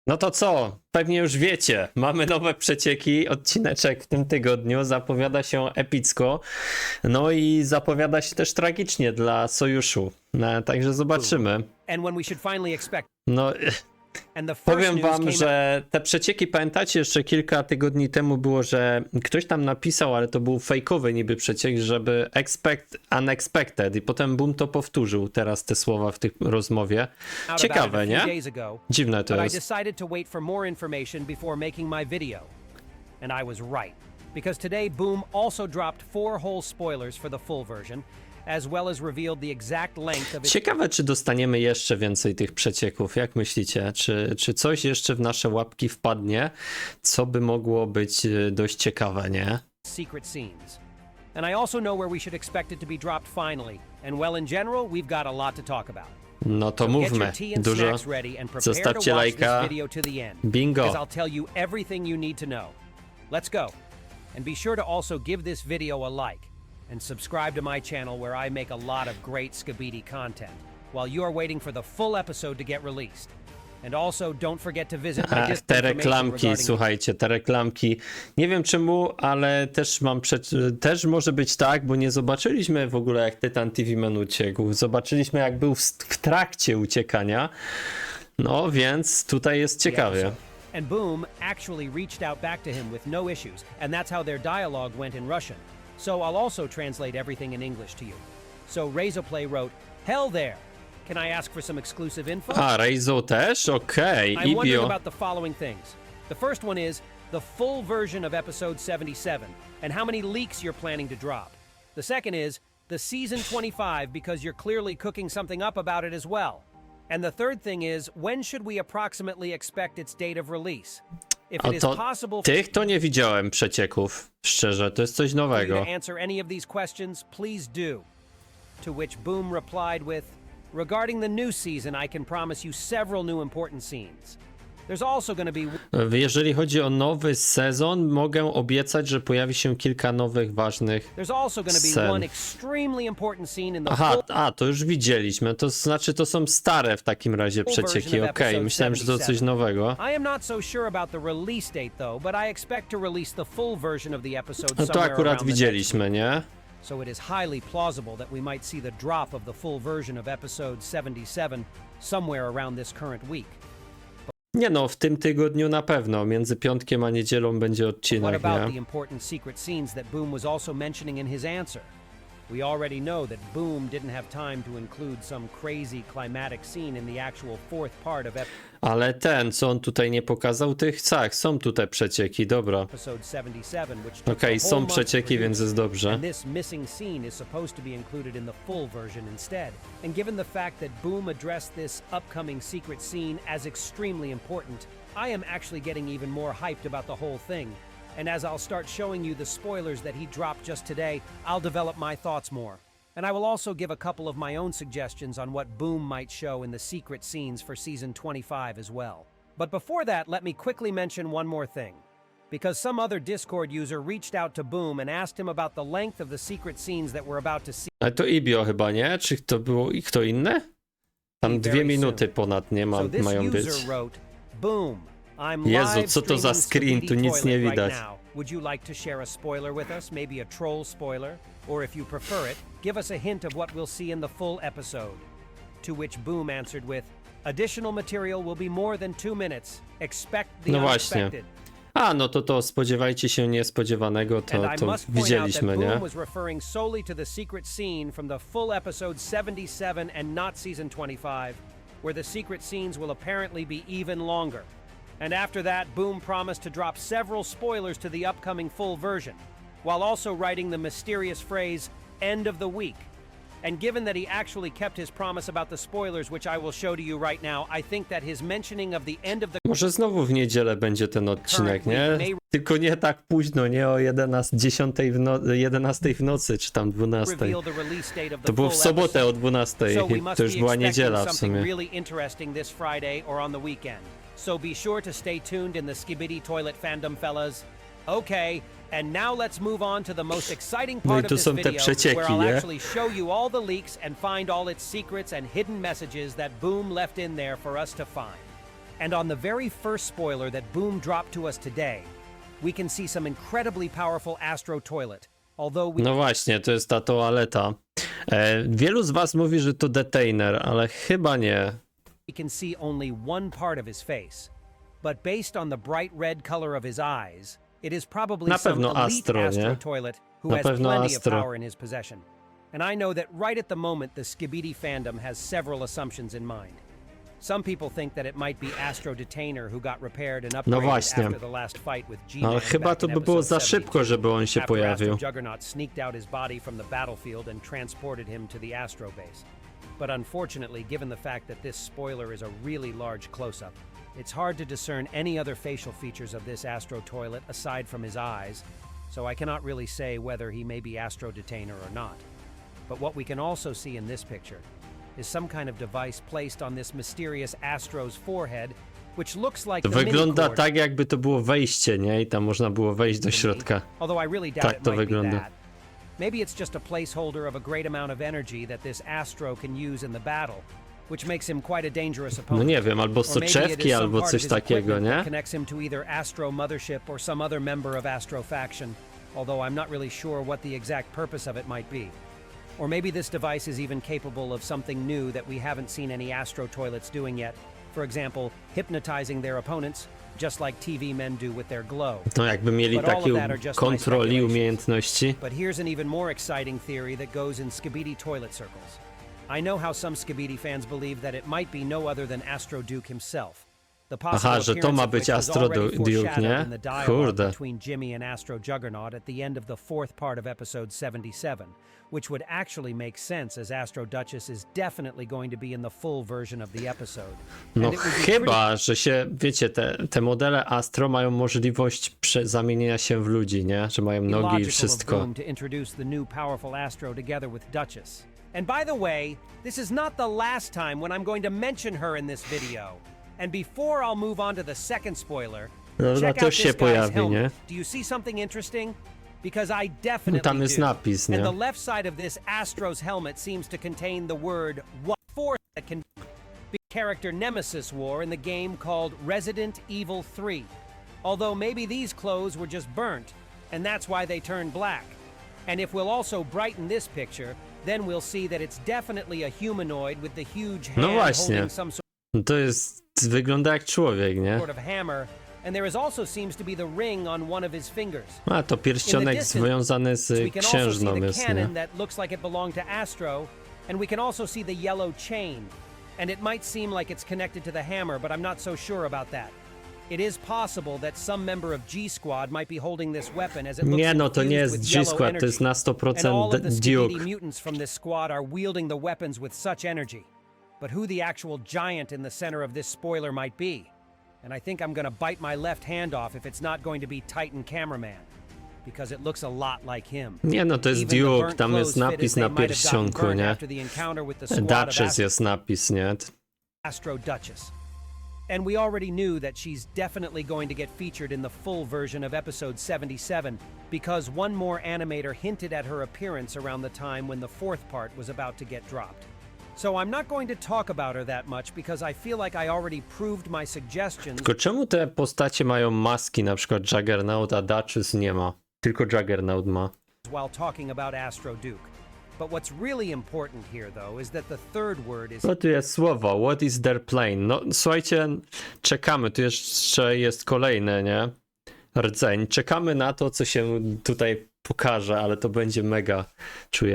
No to co? Pewnie już wiecie, mamy nowe przecieki, odcineczek w tym tygodniu, zapowiada się epicko, no i zapowiada się też tragicznie dla sojuszu, także zobaczymy. No, powiem wam, że te przecieki, pamiętacie, jeszcze kilka tygodni temu było, że ktoś tam napisał, ale to był fejkowy niby przeciek, żeby expect unexpected i potem Boom to powtórzył teraz te słowa w tej rozmowie. Ciekawe, nie? Dziwne to jest. And I was right, because today Boom also dropped 4 whole spoilers for the full version, as well as revealed the exact length of its... Ciekawe, czy dostaniemy jeszcze więcej tych przecieków, jak myślicie? Czy coś jeszcze w nasze łapki wpadnie, co by mogło być dość ciekawe, nie? secret scenes. And I also know where we should expect it to be dropped finally, and well, in general, we've got a lot to talk about. No to mówmy, dużo. Zostawcie lajka. Bingo. I'll tell you everything you need to know. Let's go. And be sure to also give this video a like and subscribe to my channel where I make a lot of great Skibidi content while you are waiting for the full episode to get released. And also don't forget to visit my Discord. Te reklamki, słuchajcie, te reklamki. Nie wiem czemu, ale też może być tak, bo nie zobaczyliśmy w ogóle jak Tytan TV Man uciekł. Zobaczyliśmy jak był w trakcie uciekania. No więc tutaj jest ciekawie. And Boom actually reached out back to him with no issues, and that's how their dialogue went in Russian. So I'll also translate everything in English to you. So Razorplay wrote, "Hell there. Can I ask for some exclusive info?" A, Reizo też? Okej. I'm wondering Ibio. about the following things. The first one is the full version of episode 77, and how many leaks you're planning to drop. The second is the season 25, because you're clearly cooking something up about it as well. And the third thing is, when should we approximately expect its date of release? If it is possible for Tych to nie widziałem przecieków, szczerze, to jest coś you nowego. to answer any of these questions, please do. To which Boom replied with, "Regarding the new season, I can promise you several new important scenes. There's also going to be... Jeżeli chodzi o nowy sezon, mogę obiecać, że pojawi się kilka nowych ważnych There's also going to be scen. one extremely important scene in the Aha, full to już widzieliśmy. To znaczy, to są stare w takim razie przecieki. Okej, myślałem, że to coś nowego. I am not so sure about the release date though, but I expect to release the full version of the episode No to somewhere akurat around the next widzieliśmy, week. nie? So it is highly plausible that we might see the drop of the full version of episode 77 somewhere around this current week. Nie no, w tym tygodniu na pewno. Między piątkiem a niedzielą będzie What odcinek, about the nie? important secret scenes that Boom was also mentioning in his answer? We already know that Boom didn't have time to include some crazy climatic scene in the actual fourth part of Ale ten, co on tutaj nie pokazał, tych tak, są tutaj przecieki, dobra. episode 77, which took Okej, a whole są month to przecieki, więc produce. jest dobrze. And this missing scene is supposed to be included in the full version instead. And given the fact that Boom addressed this upcoming secret scene as extremely important, I am actually getting even more hyped about the whole thing. And as I'll start showing you the spoilers that he dropped just today, I'll develop my thoughts more. And I will also give a couple of my own suggestions on what Boom might show in the secret scenes for season 25 as well. But before that, let me quickly mention one more thing. Because some other Discord user reached out to Boom and asked him about the length of the secret scenes that we're about to see. Ale to Ibio chyba, nie? Czy to było i kto inny? Tam 2 minuty ponad nie So this mają być. user wrote, "Boom, I'm Jezu, live co to za streaming screen? Tu nic Skibidi nie Toilet widać. right now. Would you like to share a spoiler with us? Maybe a troll spoiler? Or if you prefer it, give us a hint of what we'll see in the full episode." To which Boom answered with, "Additional material will be more than 2 minutes. Expect the No właśnie. unexpected." A, no to spodziewajcie się niespodziewanego, And to I must point out that widzieliśmy, nie? Boom was referring solely to the secret scene from the full episode 77 and not season 25, where the secret scenes will apparently be even longer. And after that, Boom promised to drop several spoilers to the upcoming full version, while also writing the mysterious phrase, "end of the week." And given that he actually kept his promise about the spoilers, which I will show to you right now, I think that his mentioning of the end of the Może znowu w niedzielę będzie ten odcinek, nie? Tylko nie tak późno, nie o 11 w nocy, czy tam 12. reveal the release date of the To było w full sobotę episode. o 12, So we must to już be była expecting niedziela w something sumie. really interesting this Friday or on the weekend. So be sure to stay tuned in the Skibidi Toilet fandom, fellas. Okay, and now let's move on to the most exciting No i part tu of this są te video, przecieki, where I'll nie? actually show you all the leaks and find all its secrets and hidden messages that Boom left in there for us to find. And on the very first spoiler that Boom dropped to us today, we can see some incredibly powerful Astro Toilet. Although we No właśnie, to jest ta toaleta. Wielu z was mówi, że to detainer, ale chyba nie. can see only one part of his face. But based on the bright red color of his eyes, it is probably Na some pewno elite Astro, Astro nie? Toilet who Na has pewno plenty Astro. of power in his possession. And I know that right at the moment the Skibidi fandom has several assumptions in mind. Some people think that it might be Astro Detainer who got repaired and upgraded właśnie. after the last fight with No, G-Man chyba back to in by było episode za szybko, 72, żeby on się after pojawił. Astro Juggernaut sneaked out his body from the battlefield and transported him to the Astro base. But unfortunately, given the fact that this spoiler is a really large close-up, it's hard to discern any other facial features of this Astro Toilet aside from his eyes, so I cannot really say whether he may be Astro Detainer or not. But what we can also see in this picture is some kind of device placed on this mysterious Astro's forehead, which looks like To the wygląda mini-cord tak, jakby to było wejście, nie? I tam można było wejść do to me, środka. although I really doubt Tak it to might be wygląda. that. Maybe it's just a placeholder of a great amount of energy that this Astro can use in the battle, which makes him quite a dangerous No opponent. nie wiem, albo Or maybe it soczewki, is some albo part of coś his takiego, equipment that nie? connects him to either Astro Mothership or some other member of Astro faction, although I'm not really sure what the exact purpose of it might be. Or maybe this device is even capable of something new that we haven't seen any Astro Toilets doing yet. For example, hypnotizing their opponents, just like TV men do with their glow. No jakby mieli But all of takie that are just my kontroli, speculations. umiejętności. But here's an even more exciting theory that goes in Skibidi toilet circles. I know how some Skibidi fans believe that it might be no other than Astro Duke himself. The possible Aha, że to appearance ma of być which was Astro already Duke, foreshadowed nie? in the dialogue Kurde. between Jimmy and Astro Juggernaut at the end of the fourth part of episode 77, which would actually make sense as Astro Duchess is definitely going to be in the full version of the episode. No And it would be pretty chyba, że się, wiecie, te modele Astro mają możliwość zamienienia się w ludzi, nie? Że mają nogi i logical of wszystko. Boom to introduce the new powerful Astro together with Duchess. And by the way, this is not the last time when I'm going to mention her in this video. And before I'll move on to the second spoiler, No, check to out się this guy's pojawi, nie? helmet. Do you see something interesting? Because I definitely Tam jest do. napis, And nie? the left side of this Astro's helmet seems to contain the word force that can be character Nemesis wore in the game called Resident Evil 3. Although maybe these clothes were just burnt, and that's why they turned black. And if we'll also brighten this picture, then we'll see that it's definitely a humanoid with the huge hand No właśnie. holding some To jest, wygląda jak człowiek, nie? sort of hammer, and there is also seems to be the ring on one of his fingers. A, to pierścionek związany We z can also see księżną the jest, nie? cannon that looks like it belonged to Astro, and we can also see the yellow chain. And it might seem like it's connected to the hammer, but I'm not so sure about that. It is possible that some member of G-Squad might be holding this weapon as it looks Nie, no to nie infused jest with yellow G-Squad, to jest energy. na And all 100% of the Skibidi Duke. mutants from this squad are wielding the weapons with such energy. But who the actual giant in the center of this spoiler might be? And I think I'm gonna bite my left hand off if it's not going to be Titan Cameraman, because it looks a lot like him. Nie, no to jest Even the Duke, burnt tam jest clothes fit napis as they na might have gotten pierścionku, burned nie? after the encounter with the squad of Duchess jest napis, nie? Astro Duchess. And we already knew that she's definitely going to get featured in the full version of episode 77 because one more animator hinted at her appearance around the time when the fourth part was about to get dropped. So I'm not going to talk about her that much because I feel like I already proved my suggestions Tylko czemu te postacie mają maski, na przykład Juggernaut, a Duchess nie ma? Tylko Juggernaut ma. while talking about Astro Duke. But what's really important here, though, is that the third word is No tu jest słowo, what is their plane? No słuchajcie, czekamy, tu jeszcze jest kolejne, nie? Rdzeń. Czekamy na to, co się tutaj pokaże, ale to będzie mega, czuję.